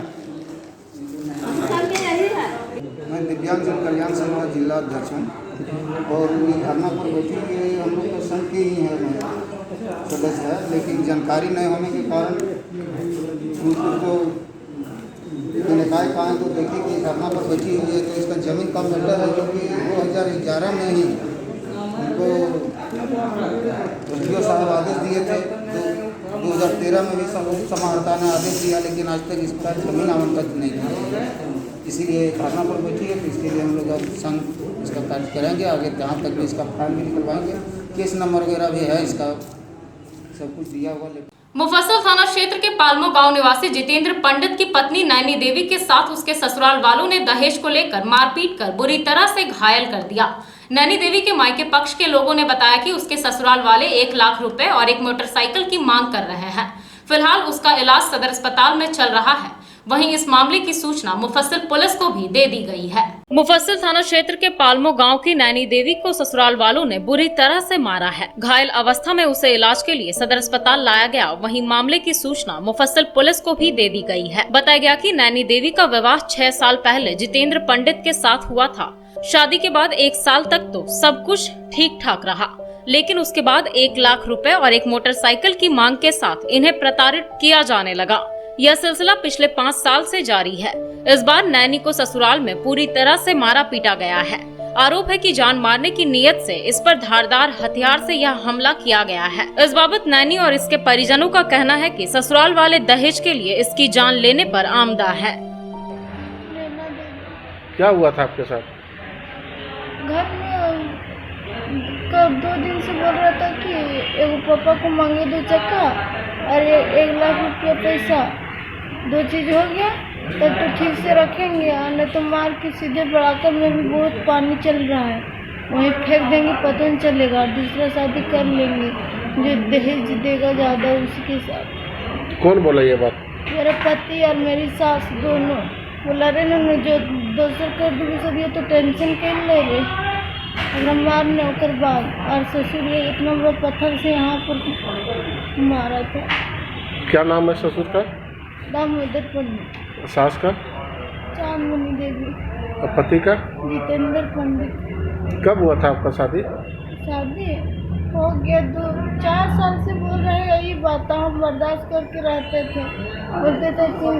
निशान के यही है। मैं दिव्यांग जन कल्याण संघ का जिला अध्यक्ष हूँ और ये धरना पर बैठी ये हम लोग तो संघ के ही है सदस्य है, लेकिन जानकारी नहीं होने के कारण उनको तो निकाय कहा तो देखिए कि धरना पर बैठी हुई है, तो इसका जमीन का मैटर है जो कि 2011 में ही उनको एसडीओ साहब आदेश दिए थे। तो 2013 में भी समाहर्ता ने आदेश दिया, लेकिन आज तक इसका जमीन आवंटित नहीं किया। इसीलिए धरना पर बैठी है, तो इसके लिए हम लोग अब संघ इसका कार्य करेंगे आगे, जहाँ तक भी इसका फाइल भी निकलवाएंगे, केस नंबर वगैरह भी है, इसका सब कुछ दिया हुआ। मुफस्सिल थाना क्षेत्र के पालमो गांव निवासी जितेंद्र पंडित की पत्नी नैनी देवी के साथ उसके ससुराल वालों ने दहेज को लेकर मारपीट कर बुरी तरह से घायल कर दिया। नैनी देवी के मायके पक्ष के लोगों ने बताया कि उसके ससुराल वाले 1 लाख रुपए और एक मोटरसाइकिल की मांग कर रहे हैं। फिलहाल उसका इलाज सदर अस्पताल में चल रहा है। वहीं इस मामले की सूचना मुफस्सिल पुलिस को भी दे दी गई है। मुफस्सिल थाना क्षेत्र के पालमो गांव की नैनी देवी को ससुराल वालों ने बुरी तरह से मारा है। घायल अवस्था में उसे इलाज के लिए सदर अस्पताल लाया गया। वहीं मामले की सूचना मुफस्सिल पुलिस को भी दे दी गई है। बताया गया कि नैनी देवी का विवाह 6 साल पहले जितेंद्र पंडित के साथ हुआ था। शादी के बाद 1 साल तक तो सब कुछ ठीक ठाक रहा, लेकिन उसके बाद 1 लाख रुपए और एक मोटरसाइकिल की मांग के साथ इन्हें प्रताड़ित किया जाने लगा। यह सिलसिला पिछले 5 साल से जारी है। इस बार नैनी को ससुराल में पूरी तरह से मारा पीटा गया है। आरोप है कि जान मारने की नीयत से इस पर धारदार हथियार से यह हमला किया गया है। इस बाबत नैनी और इसके परिजनों का कहना है कि ससुराल वाले दहेज के लिए इसकी जान लेने पर आमदा है। क्या हुआ था आपके साथ? घर में कब 2 दिन से बोल रहा था कि एगो पापा को मांगे 2 चक्का और 1 लाख रुपया पैसा, 2 चीज़ हो गया तब तो ठीक से रखेंगे, नहीं तो मार के सीधे बढ़ाकर में भी बहुत पानी चल रहा है, वहीं फेंक देंगे, पता नहीं चलेगा, दूसरा शादी कर लेंगे, जो दहेज देगा ज़्यादा उसके साथ। कौन बोला ये बात? मेरे पति और मेरी सास दोनों बोला रहे ना, जो दोसर कर दूँगी सब, ये तो टेंशन कर ले रहे अगर मारने होकर बाद, और ससुर ने इतना बड़ा पत्थर से यहाँ पर मारा था। क्या नाम है ससुर का? दामोदर पंडित। सास का? चांदमणि देवी। और पति का? जितेंद्र पंडित। कब हुआ था आपका शादी? शादी हो गया 2-4 साल से बोल रहे हैं, यही बात हम बर्दाश्त करके रहते थे, बोलते थे कि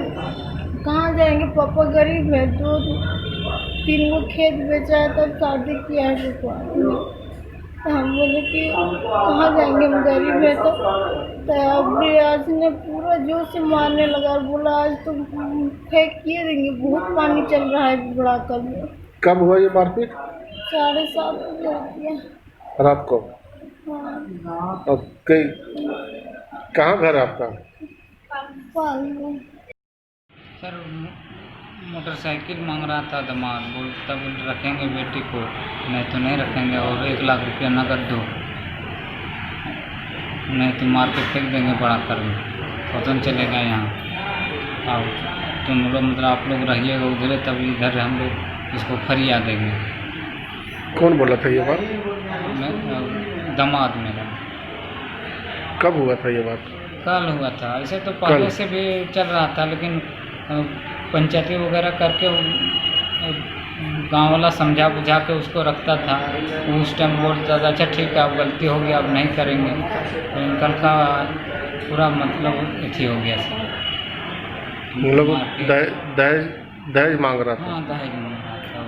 कहाँ जाएंगे, पापा गरीब है, 2-3 गो खेत बेचा है तब शादी किया है पापा ने, तो हम बोले कि कहाँ जाएंगे, हम गरीब है। तो अब आज ने पूरा जोर से मारने लगा और बोला आज तो फेंक किए देंगे, बहुत पानी चल रहा है बड़ा कर में। कब हुआ ये मारपीट? 7:30 बजे रात को। हाँ। और कहाँ घर है आपका? सर मोटरसाइकिल मांग रहा था दामाद, बोलता बोल रखेंगे बेटी को, नहीं तो नहीं रखेंगे, और 1 लाख रुपया नकद दो, नहीं तो मार के फेंक देंगे बड़ा कर में, पता नहीं चलेगा यहाँ। और तुम लोग मतलब आप लोग रहिएगा उधर, तब इधर हम लोग इसको फरिया देंगे। कौन बोला था ये बात? दामाद मेरा। कब हुआ था ये बात? कल हुआ था, ऐसे तो पहले से भी चल रहा था, लेकिन पंचायती वगैरह करके गांव वाला समझा बुझा के उसको रखता था। उस टाइम बोलता था अच्छा ठीक है अब गलती हो गया, अब नहीं करेंगे, लेकिन कल का पूरा मतलब अथी हो गया सर। लोग दहेज मांग रहा था। हाँ दहेज मांग रहा था।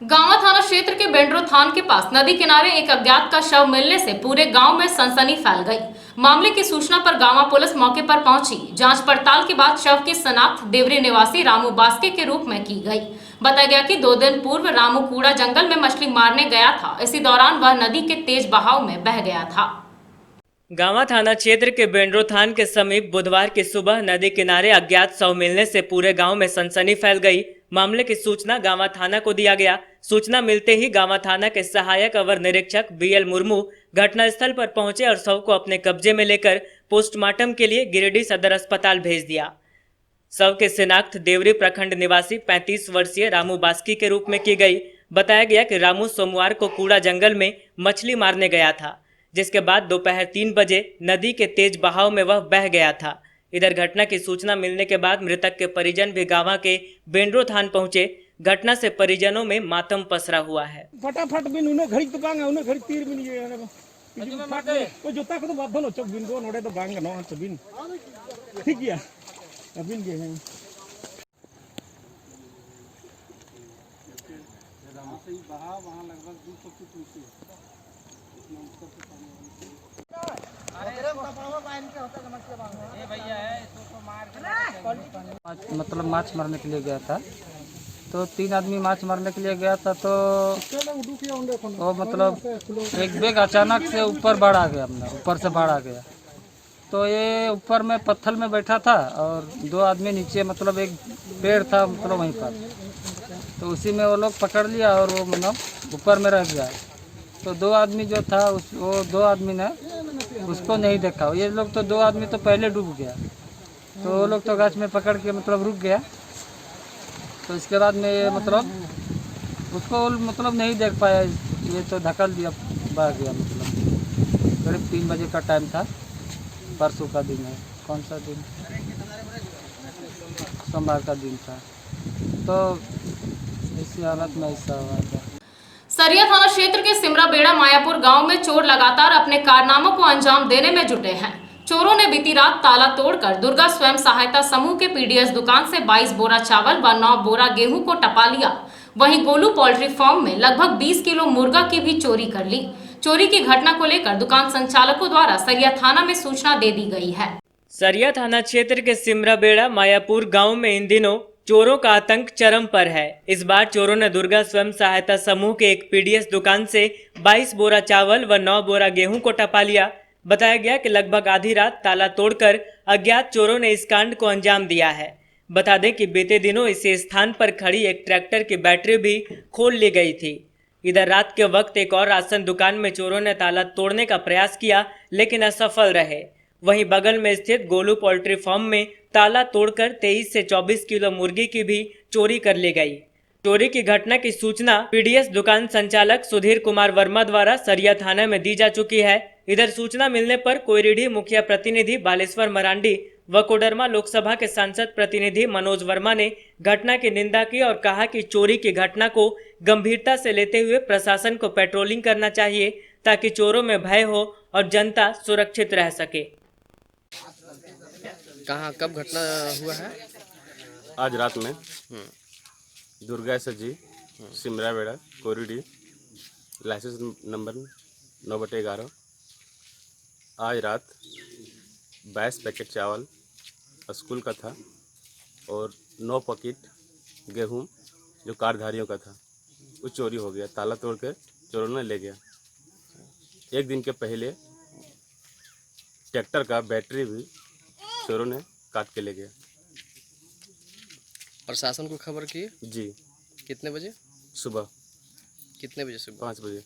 गांवा थाना क्षेत्र के बेंड्रो थान के पास नदी किनारे एक अज्ञात का शव मिलने से पूरे गांव में सनसनी फैल गई। मामले की सूचना पर गांवा पुलिस मौके पर पहुंची। जांच पड़ताल के बाद शव की शनाख्त देवरी निवासी रामू बास्के के रूप में की गई। बताया गया कि 2 दिन पूर्व रामू कूड़ा जंगल में मछली मारने गया था। इसी दौरान वह नदी के तेज बहाव में बह गया था। गांवा थाना क्षेत्र के बेंड्रो थान के समीप बुधवार की सुबह नदी किनारे अज्ञात शव मिलने से पूरे गांव में सनसनी फैल गई। मामले की सूचना गांवा थाना को दिया गया। सूचना मिलते ही गांवा थाना के सहायक अवर निरीक्षक BL मुर्मू घटनास्थल पर पहुंचे और शव को अपने कब्जे में लेकर पोस्टमार्टम के लिए गिरिडीह सदर अस्पताल भेज दिया। शव के शिनाख्त देवरी प्रखंड निवासी 35 वर्षीय रामू बास्की के रूप में की गई। बताया गया कि रामू सोमवार को कूड़ा जंगल में मछली मारने गया था, जिसके बाद दोपहर 3 बजे नदी के तेज बहाव में वह बह गया था। इधर घटना की सूचना मिलने के बाद मृतक के परिजन भी गांवा के बेंड्रो थान पहुंचे। घटना से परिजनों में मातम पसरा हुआ है। फटाफट बिन उन्हें घड़ी तो बांगा उन्हें घड़ी तीर बिन ये वो जोता को तो बात धनो चक बिन को नोड़े तो बांगा नो तो बिन ठीक है बिन के हैं जहां से बहा वहां लगभग 200 फीट नीचे मतलब माछ मारने के लिए गया था, तो 3 आदमी माछ मारने के लिए गया था, तो वो मतलब एक बैग अचानक से ऊपर बाढ़ आ गया, अपना ऊपर से बाढ़ आ गया, तो ये ऊपर में पत्थर में बैठा था और 2 आदमी नीचे मतलब एक पेड़ था मतलब वहीं पर, तो उसी में वो लोग पकड़ लिया और वो मतलब ऊपर में रह गया। तो 2 आदमी जो था वो 2 आदमी ने उसको नहीं देखा। ये लोग तो 2 आदमी तो पहले डूब गया, तो वो लोग तो गाछ में पकड़ के मतलब रुक गया। तो इसके बाद में ये मतलब उसको मतलब नहीं देख पाया, ये तो धकल दिया बह गया। मतलब करीब 3 बजे का टाइम था, परसों का दिन है। कौन सा दिन? सोमवार का दिन था। तो इसी हालत में ऐसा हुआ था। सरिया थाना क्षेत्र के सिमरा बेड़ा मायापुर गांव में चोर लगातार अपने कारनामों को अंजाम देने में जुटे हैं। चोरों ने बीती रात ताला तोड़कर दुर्गा स्वयं सहायता समूह के PDS दुकान से 22 बोरा चावल व 9 बोरा गेहूं को टपा लिया। वहीं गोलू पोल्ट्री फार्म में लगभग 20 किलो मुर्गा की भी चोरी कर ली। चोरी की घटना को लेकर दुकान संचालकों द्वारा सरिया थाना में सूचना दे दी गई है। सरिया थाना क्षेत्र के सिमरा बेड़ा मायापुर गाँव में इन दिनों चोरों का आतंक चरम पर है। इस बार चोरों ने दुर्गा स्वयं सहायता समूह के एक पीडीएस दुकान से 22 बोरा चावल व 9 बोरा गेहूं को टपा लिया। बताया गया कि लगभग आधी रात ताला तोड़कर अज्ञात चोरों ने इस कांड को अंजाम दिया है। बता दें कि बीते दिनों इसी स्थान पर खड़ी एक ट्रैक्टर की बैटरी भी खोल ली गई थी। इधर रात के वक्त एक और राशन दुकान में चोरों ने ताला तोड़ने का प्रयास किया, लेकिन असफल रहे। वहीं बगल में स्थित गोलू पोल्ट्री फार्म में ताला तोड़कर 23 से 24 किलो मुर्गी की भी चोरी कर ली गई। चोरी की घटना की सूचना पीडीएस दुकान संचालक सुधीर कुमार वर्मा द्वारा सरिया थाना में दी जा चुकी है। इधर सूचना मिलने पर कोयरीढ़ी मुखिया प्रतिनिधि बालेश्वर मरांडी व कोडरमा लोकसभा के सांसद प्रतिनिधि मनोज वर्मा ने घटना की निंदा की और कहा कि चोरी की घटना को गंभीरता से लेते हुए प्रशासन को पेट्रोलिंग करना चाहिए ताकि चोरों में भय हो और जनता सुरक्षित रह सके। कहाँ कब घटना हुआ है? आज रात में दुर्गा सजी सिमरा बेड़ा कोरीडी लाइसेंस नंबर 9/11। आज रात 22 पैकेट चावल स्कूल का था और 9 पैकेट गेहूं जो कार्डधारियों का था, वो चोरी हो गया। ताला तोड़कर चोरों ने ले गया। एक दिन के पहले ट्रैक्टर का बैटरी भी चोरों ने काट के ले गया। प्रशासन को खबर की? जी। कितने बजे? सुबह। कितने बजे? सुबह 5 बजे।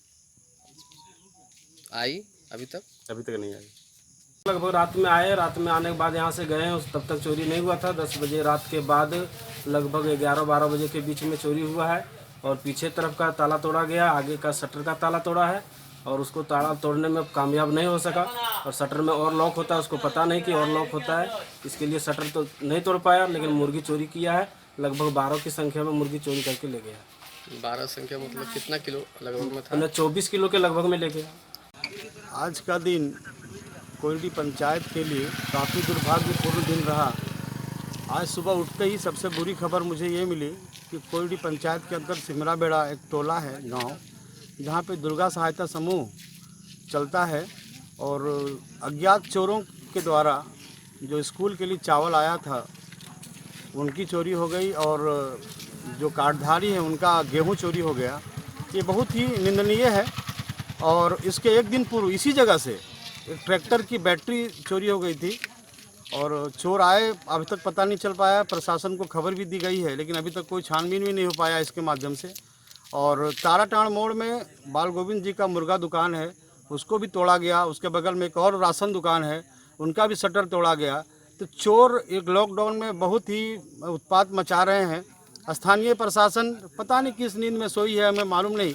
आई अभी तक? अभी तक नहीं आई। लगभग रात में आए, रात में आने के बाद यहाँ से गए, तब तक चोरी नहीं हुआ था। 10 बजे रात के बाद लगभग 11-12 बजे के बीच में चोरी हुआ है और पीछे तरफ का ताला तोड़ा गया, आगे का शटर का ताला तोड़ा है और उसको ताला तोड़ने में कामयाब नहीं हो सका। और शटर में और लॉक होता है, उसको पता नहीं कि और लॉक होता है, इसके लिए शटर तो नहीं तोड़ पाया, लेकिन मुर्गी चोरी किया है। लगभग 12 की संख्या में मुर्गी चोरी करके ले गया। 12 संख्या मतलब कितना किलो लगभग में था? 24 किलो के लगभग में ले गया। आज का दिन कोयरीढ़ी पंचायत के लिए काफ़ी दुर्भाग्यपूर्ण दिन रहा। आज सुबह उठते ही सबसे बुरी खबर मुझे ये मिली कि कोयरीढ़ी पंचायत के अंदर सिमरा बेड़ा एक टोला है गांव, जहां पे दुर्गा सहायता समूह चलता है और अज्ञात चोरों के द्वारा जो स्कूल के लिए चावल आया था उनकी चोरी हो गई और जो कार्डधारी है उनका गेहूं चोरी हो गया। ये बहुत ही निंदनीय है। और इसके एक दिन पूर्व इसी जगह से एक ट्रैक्टर की बैटरी चोरी हो गई थी और चोर आए, अभी तक पता नहीं चल पाया। प्रशासन को खबर भी दी गई है, लेकिन अभी तक कोई छानबीन भी नहीं हो पाया इसके माध्यम से। और ताराटाण मोड़ में बाल गोविंद जी का मुर्गा दुकान है, उसको भी तोड़ा गया। उसके बगल में एक और राशन दुकान है, उनका भी शटर तोड़ा गया। तो चोर एक लॉकडाउन में बहुत ही उत्पात मचा रहे हैं। स्थानीय प्रशासन पता नहीं किस नींद में सोई है, हमें मालूम नहीं।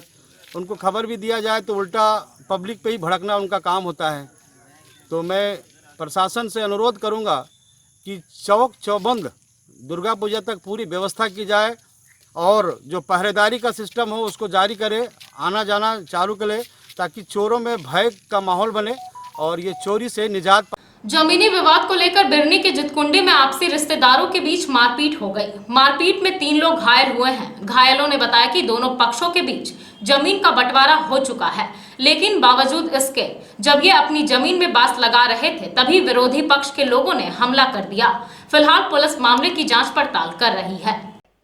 उनको खबर भी दिया जाए तो उल्टा पब्लिक पे ही भड़कना उनका काम होता है। तो मैं प्रशासन से अनुरोध करूंगा कि चौक चौबंद दुर्गा पूजा तक पूरी व्यवस्था की जाए और जो पहरेदारी का सिस्टम हो उसको जारी करे, आना जाना चालू करे, ताकि चोरों में भय का माहौल बने और ये चोरी से निजात। जमीनी विवाद को लेकर बिरनी के जितकुंडी में आपसी रिश्तेदारों के बीच मारपीट हो गई। मारपीट में 3 लोग घायल हुए हैं। घायलों ने बताया कि दोनों पक्षों के बीच जमीन का बंटवारा हो चुका है, लेकिन बावजूद इसके जब ये अपनी जमीन में बांस लगा रहे थे तभी विरोधी पक्ष के लोगों ने हमला कर दिया। फिलहाल पुलिस मामले की जांच पड़ताल कर रही है।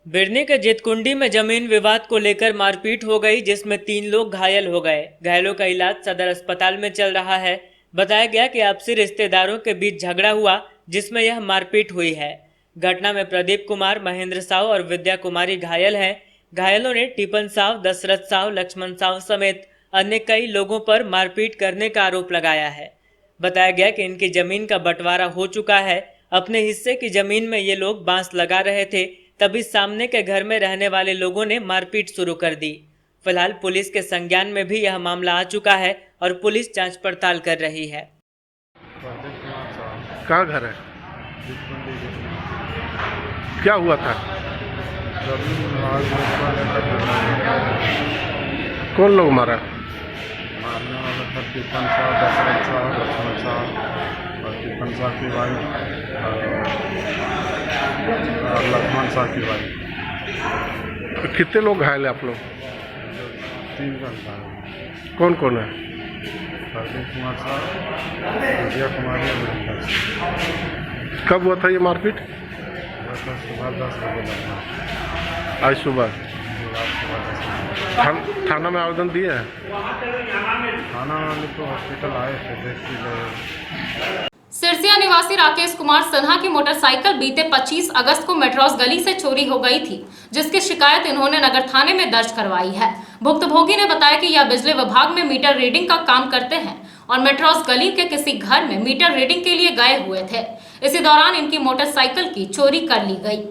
बिरनी के जितकुंडी में जमीन विवाद को लेकर मारपीट हो गई, जिसमें 3 लोग घायल हो गए। घायलों का इलाज सदर अस्पताल में चल रहा है। बताया गया कि आपसी रिश्तेदारों के बीच झगड़ा हुआ, जिसमें यह मारपीट हुई है। घटना में प्रदीप कुमार, महेंद्र साव और विद्या कुमारी घायल हैं। घायलों ने टिपन साव, दशरथ साव, लक्ष्मण साव समेत अन्य कई लोगों पर मारपीट करने का आरोप लगाया है। बताया गया कि इनकी जमीन का बंटवारा हो चुका है। अपने हिस्से की जमीन में ये लोग बांस लगा रहे थे, तभी सामने के घर में रहने वाले लोगों ने मारपीट शुरू कर दी। फिलहाल पुलिस के संज्ञान में भी यह मामला आ चुका है और पुलिस जांच पड़ताल कर रही है। कहाँ घर है? क्या हुआ था? कौन लोग मारा? मारने वाला था टिपन साहब, दशरथ साहब, लक्ष्मण साहब और टिपन साहब की वाइफ और लक्ष्मण साहब की वाइफ। कितने लोग घायल है आप लोग? 3 घंटा। कौन कौन है? प्रदीप कुमार साहब, विजय कुमारी और वीरेंद्र। कब हुआ था ये मारपीट? हुआ था सुबह 10 बजे लगभग। आज सुबह थाना में आवेदन दिए हैं? थाना वाले तो हॉस्पिटल आए थे, देख के सिरसिया निवासी राकेश कुमार सिन्हा की मोटरसाइकिल बीते 25 अगस्त को मेट्रोस गली से चोरी हो गई थी, जिसकी शिकायत इन्होंने नगर थाने में दर्ज करवाई है। भुक्तभोगी ने बताया कि यह बिजली विभाग में मीटर रीडिंग का काम करते हैं और मेट्रोस गली के किसी घर में मीटर रीडिंग के लिए गए हुए थे। इसी दौरान इनकी मोटरसाइकिल की चोरी कर ली गई।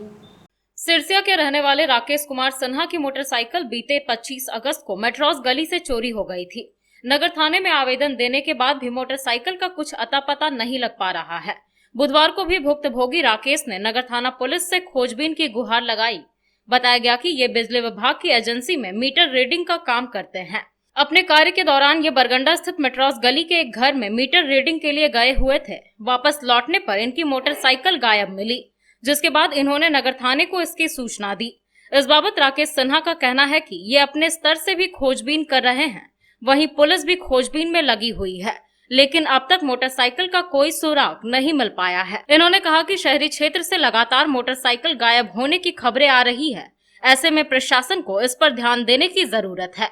सिरसिया के रहने वाले राकेश कुमार सिन्हा की मोटरसाइकिल बीते 25 अगस्त को मेट्रोस गली से चोरी हो गई थी। नगर थाने में आवेदन देने के बाद भी मोटरसाइकिल का कुछ अता पता नहीं लग पा रहा है। बुधवार को भी भुक्तभोगी राकेश ने नगर थाना पुलिस से खोजबीन की गुहार लगाई। बताया गया कि ये बिजली विभाग की एजेंसी में मीटर रीडिंग का काम करते हैं। अपने कार्य के दौरान ये बरगंडा स्थित मेट्रोस गली के एक घर में मीटर रीडिंग के लिए गए हुए थे। वापस लौटने पर इनकी मोटरसाइकिल गायब मिली, जिसके बाद इन्होंने नगर थाने को इसकी सूचना दी। इस बाबत राकेश सिन्हा का कहना है कि ये अपने स्तर से भी खोजबीन कर रहे हैं, वहीं पुलिस भी खोजबीन में लगी हुई है, लेकिन अब तक मोटरसाइकिल का कोई सुराग नहीं मिल पाया है। इन्होंने कहा कि शहरी क्षेत्र से लगातार मोटरसाइकिल गायब होने की खबरें आ रही है, ऐसे में प्रशासन को इस पर ध्यान देने की जरूरत है।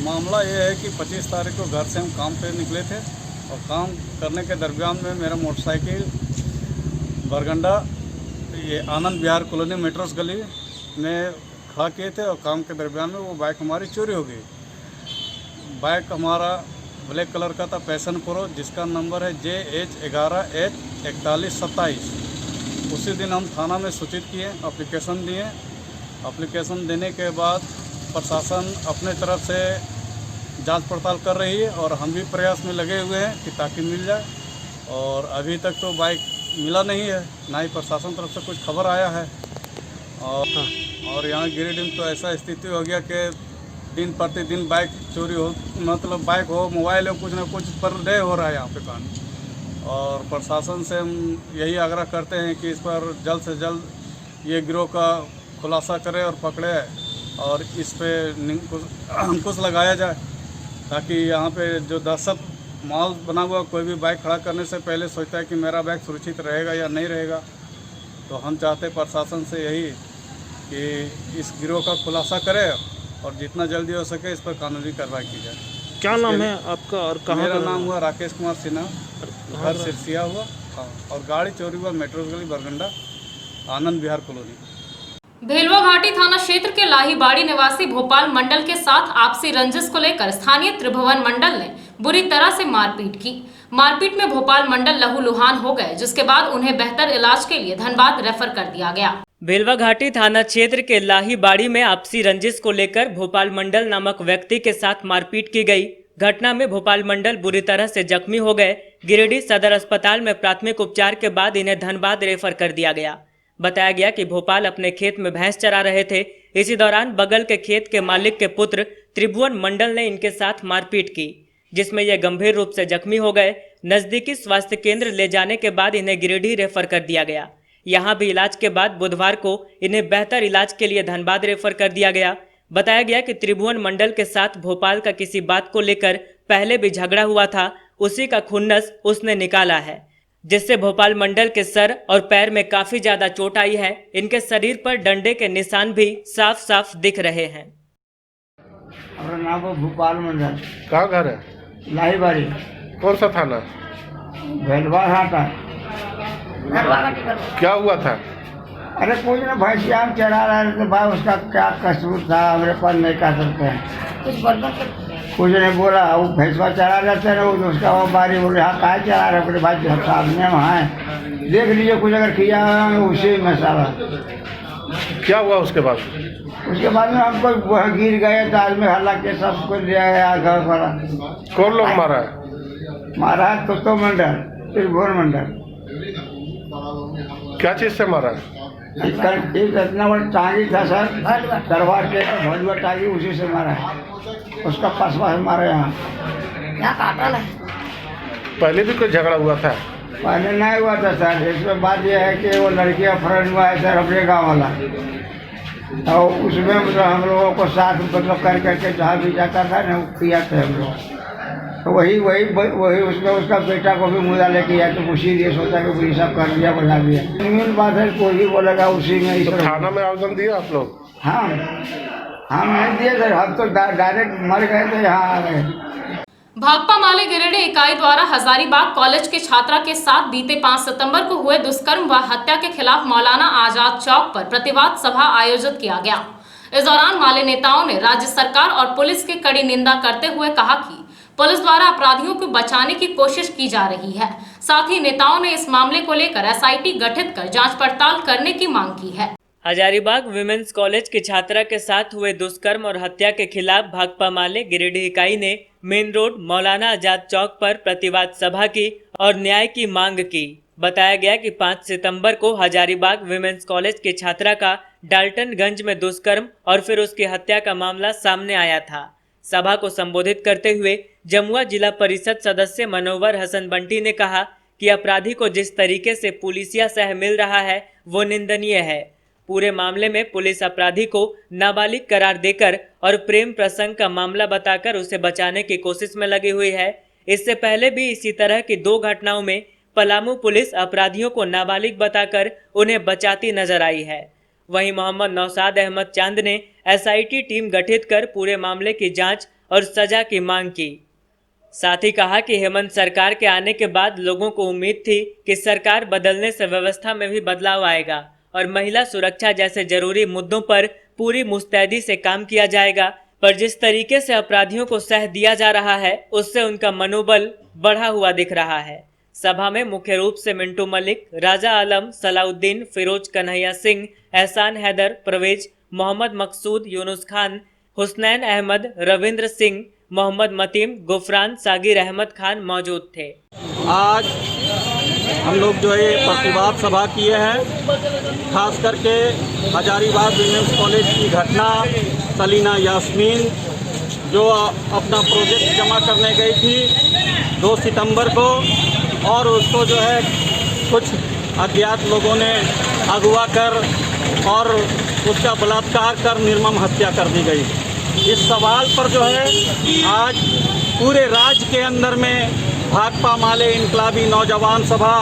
मामला ये है कि 25 तारीख को घर से हम काम पे निकले थे और काम करने के दरमियान में मेरा मोटरसाइकिल बरगंडा ये आनंद विहार कॉलोनी मेट्रोस गली में खड़ा किए थे और काम के दरमियान में वो बाइक हमारी चोरी हो गई। बाइक हमारा ब्लैक कलर का था, पैशन प्रो, जिसका नंबर है JH11H4127। उसी दिन हम थाना में सूचित किए, एप्लीकेशन दिए। एप्लीकेशन देने के बाद प्रशासन अपने तरफ से जांच पड़ताल कर रही है और हम भी प्रयास में लगे हुए हैं कि ताकि मिल जाए। और अभी तक तो बाइक मिला नहीं है, ना ही प्रशासन तरफ से कुछ खबर आया है। और यहाँ गिरिडीह तो ऐसा स्थिति हो गया कि दिन प्रतिदिन बाइक चोरी हो, मतलब बाइक हो, मोबाइल हो, कुछ ना कुछ पर डे हो रहा है यहाँ पे काम। और प्रशासन से हम यही आग्रह करते हैं कि इस पर जल्द से जल्द ये गिरोह का खुलासा करे और पकड़े और इस पे अंकुश लगाया जाए, ताकि यहाँ पे जो दहशत माहौल बना हुआ, कोई भी बाइक खड़ा करने से पहले सोचता है कि मेरा बाइक सुरक्षित रहेगा या नहीं रहेगा। तो हम चाहते प्रशासन से यही कि इस गिरोह का खुलासा करे और जितना जल्दी हो सके इस पर कानूनी कार्रवाई की जाए। क्या नाम है आपका और कहाँ? मेरा नाम हुआ राकेश कुमार सिन्हा, घर सिरसिया हुआ। हाँ, और गाड़ी चोरी हुआ मेट्रोस गली बरगंडा आनंद विहार कॉलोनी। भेलवा घाटी थाना क्षेत्र के लाहीबाड़ी निवासी भोपाल मंडल के साथ आपसी रंजिश को लेकर स्थानीय त्रिभुवन मंडल ने बुरी तरह से मारपीट की। मारपीट में भोपाल मंडल लहूलुहान हो गए, जिसके बाद उन्हें बेहतर इलाज के लिए धनबाद रेफर कर दिया गया। भेलवा घाटी थाना क्षेत्र के लाहीबाड़ी में आपसी रंजिश को लेकर भोपाल मंडल नामक व्यक्ति के साथ मारपीट की गई। घटना में भोपाल मंडल बुरी तरह से जख्मी हो गए। गिरिडीह सदर अस्पताल में प्राथमिक उपचार के बाद इन्हें धनबाद रेफर कर दिया गया। बताया गया कि भोपाल अपने खेत में भैंस चरा रहे थे। इसी दौरान बगल के खेत के मालिक के पुत्र त्रिभुवन मंडल ने इनके साथ मारपीट की, जिसमें यह गंभीर रूप से जख्मी हो गए। नजदीकी स्वास्थ्य केंद्र ले जाने के बाद इन्हें गिरिडीह रेफर कर दिया गया। यहाँ भी इलाज के बाद बुधवार को इन्हें बेहतर इलाज के लिए धनबाद रेफर कर दिया गया। बताया गया कि त्रिभुवन मंडल के साथ भोपाल का किसी बात को लेकर पहले भी झगड़ा हुआ था, उसी का खुन्नस उसने निकाला है, जिससे भोपाल मंडल के सर और पैर में काफी ज्यादा चोट आई है। इनके शरीर पर डंडे के निशान भी साफ साफ दिख रहे हैं। मेरा नाम है भोपाल मंडल। कहाँ घर है? लाहीबाड़ी। कौन सा थाना? भेलवा घाटा। क्या हुआ था? अरे कुछ ना, भैंसिया हम चढ़ा रहे थे भाई, उसका क्या कसूर था हमारे पास नहीं कह सकते हैं। कुछ ने बोला वो भैंसवा चढ़ा रहते ना, उसका वो बारी बोले हाँ कहाँ चढ़ा रहे, बोले भाई सामने वहाँ है, देख लीजिए कुछ अगर किया उसी में सारा। क्या हुआ उसके बाद? उसके बाद में हमको वह गिर गए तो आदमी हल्ला के सबको लिया गया घर पर। कौन लोग मारा है? मारा है तो मंडल, त्रिभुवन मंडल। क्या चीज से मारा है? इतना बड़ा टांगी था सर, दरबार के भलुआ टांगी, उसी से मारा है। उसका पसवा से मारा यहाँ काटल है। पहले भी कोई झगड़ा हुआ था? पहले नहीं हुआ था सर। इसमें बात यह है कि वो लड़की अपहरण हुआ है सर अपने गाँव वाला, और उसमें मतलब हम लोगों को साथ मतलब कर करके जहाँ भी जाता था ना किया था हम लोग। तो वही वही वही उसका उसका बेटा को भी मुद्दा लेके आया, तो उसी लिए सोचा कि ये सब कर दिया, बना दिया। मेन बात है कोई भी बोलेगा उसी में। तो थाना में आवेदन दिया आप लोग? हाँ, हम नहीं दिए सर, हम तो डायरेक्ट मर गए थे, यहाँ आ गए। भाकपा माले गिरिडीह इकाई द्वारा हजारीबाग कॉलेज के छात्रा के साथ बीते 5 सितंबर को हुए दुष्कर्म व हत्या के खिलाफ मौलाना आजाद चौक पर प्रतिवाद सभा आयोजित किया गया। इस दौरान माले नेताओं ने राज्य सरकार और पुलिस की कड़ी निंदा करते हुए कहा कि पुलिस द्वारा अपराधियों को बचाने की कोशिश की जा रही है। साथ ही नेताओं ने इस मामले को लेकर SIT गठित कर जांच पड़ताल करने की मांग की है। हजारीबाग विमेंस कॉलेज की छात्रा के साथ हुए दुष्कर्म और हत्या के खिलाफ भाकपा माले गिरिडीह इकाई ने मेन रोड मौलाना आजाद चौक पर प्रतिवाद सभा की और न्याय की मांग की। बताया गया कि 5 सितंबर को हजारीबाग विमेंस कॉलेज की छात्रा का डाल्टनगंज में दुष्कर्म और फिर उसकी हत्या का मामला सामने आया था। सभा को संबोधित करते हुए जमुआ जिला परिषद सदस्य मनोवर हसन बंटी ने कहा कि अपराधी को जिस तरीके से पुलिसिया सह मिल रहा है वो निंदनीय है। पूरे मामले में पुलिस अपराधी को नाबालिग करार देकर और प्रेम प्रसंग का मामला बताकर उसे बचाने की कोशिश में लगी हुई है। इससे पहले भी इसी तरह की 2 घटनाओं में पलामू पुलिस अपराधियों को नाबालिग बताकर उन्हें बचाती नजर आई है। वहीं मोहम्मद नौशाद अहमद चांद ने SIT टीम गठित कर पूरे मामले की जांच और सजा की मांग की। साथ ही कहा कि हेमंत सरकार के आने के बाद लोगों को उम्मीद थी कि सरकार बदलने से व्यवस्था में भी बदलाव आएगा और महिला सुरक्षा जैसे जरूरी मुद्दों पर पूरी मुस्तैदी से काम किया जाएगा, पर जिस तरीके से अपराधियों को सह दिया जा रहा है उससे उनका मनोबल बढ़ा हुआ दिख रहा है। सभा में मुख्य रूप से मिंटू मलिक, राजा आलम, सलाउद्दीन, फिरोज कन्हैया सिंह, एहसान हैदर, परवेज, मोहम्मद मकसूद, यूनुस खान, हुसनैन अहमद, रविंद्र सिंह, मोहम्मद मतीम, गुफरान, सागिर अहमद खान मौजूद थे। आज हम लोग जो है प्रतिवाद सभा किए हैं, खास करके हजारीबाग विमेंस कॉलेज की घटना, सलीना यास्मीन जो अपना प्रोजेक्ट जमा करने गई थी 2 सितंबर को और उसको जो है कुछ अज्ञात लोगों ने अगवा कर और उसका बलात्कार कर निर्मम हत्या कर दी गई। इस सवाल पर जो है आज पूरे राज्य के अंदर में भाकपा माले इनकलाबी नौजवान सभा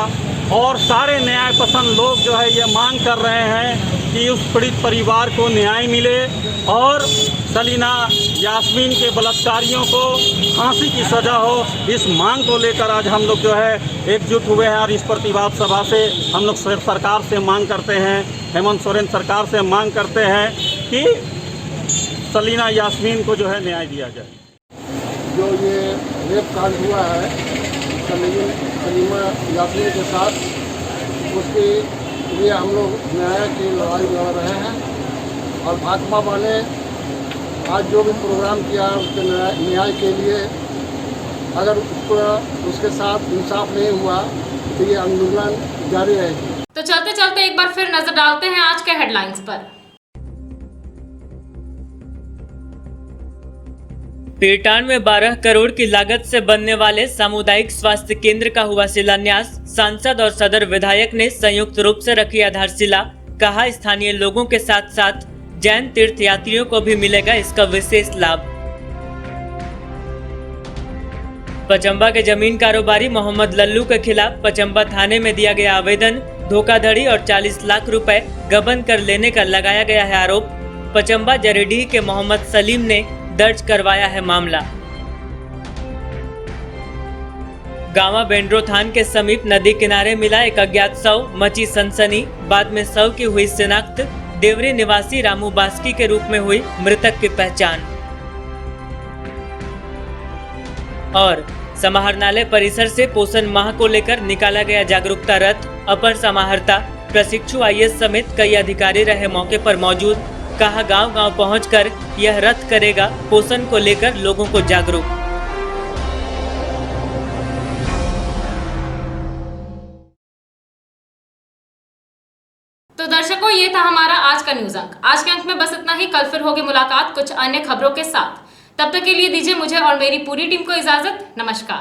और सारे न्याय पसंद लोग जो है ये मांग कर रहे हैं कि उस पीड़ित परिवार को न्याय मिले और सलीना यास्मीन के बलात्कारियों को फांसी की सज़ा हो। इस मांग को लेकर आज हम लोग जो है एकजुट हुए हैं और इस प्रतिवाद सभा से हम लोग सरकार से मांग करते हैं, हेमंत सोरेन सरकार से मांग करते हैं कि सलीना यास्मीन को जो है न्याय दिया जाए। जो ये रेप कांड हुआ है सलीमा यास्मीन के साथ, उसके लिए हम लोग न्याय की लड़ाई लड़ रहे हैं और भाकपा वाले आज जो भी प्रोग्राम किया उसके न्याय के लिए, अगर उसके साथ इंसाफ नहीं हुआ तो ये आंदोलन जारी रहेगी। तो चलते चलते एक बार फिर नजर डालते हैं आज के हेडलाइंस पर। पीरटांड में 12 करोड़ की लागत से बनने वाले सामुदायिक स्वास्थ्य केंद्र का हुआ शिलान्यास। सांसद और सदर विधायक ने संयुक्त रूप से रखी आधारशिला। कहा स्थानीय लोगों के साथ साथ जैन तीर्थ यात्रियों को भी मिलेगा इसका विशेष लाभ। पचम्बा के जमीन कारोबारी मोहम्मद लल्लू के खिलाफ पचम्बा थाने में दिया गया आवेदन। धोखाधड़ी और 40 लाख रुपए गबन कर लेने का लगाया गया है आरोप। पचम्बा जरीडीह के मोहम्मद सलीम ने दर्ज करवाया है मामला। गांवा बेंड्रो थान के समीप नदी किनारे मिला एक अज्ञात शव, मची सनसनी। बाद में शव की हुई शिनाख्त। देवरी निवासी रामू बास्की के रूप में हुई मृतक की पहचान। और समाहरणालय परिसर से पोषण माह को लेकर निकाला गया जागरूकता रथ। अपर समाहर्ता, प्रशिक्षु IAS समेत कई अधिकारी रहे मौके पर मौजूद। कहा गांव-गांव पहुंचकर यह रथ करेगा पोषण को लेकर लोगों को जागरूक। तो दर्शकों, ये था हमारा आज का न्यूज अंक। आज के अंक में बस इतना ही। कल फिर होगी मुलाकात कुछ अन्य खबरों के साथ। तब तक के लिए दीजिए मुझे और मेरी पूरी टीम को इजाजत। नमस्कार।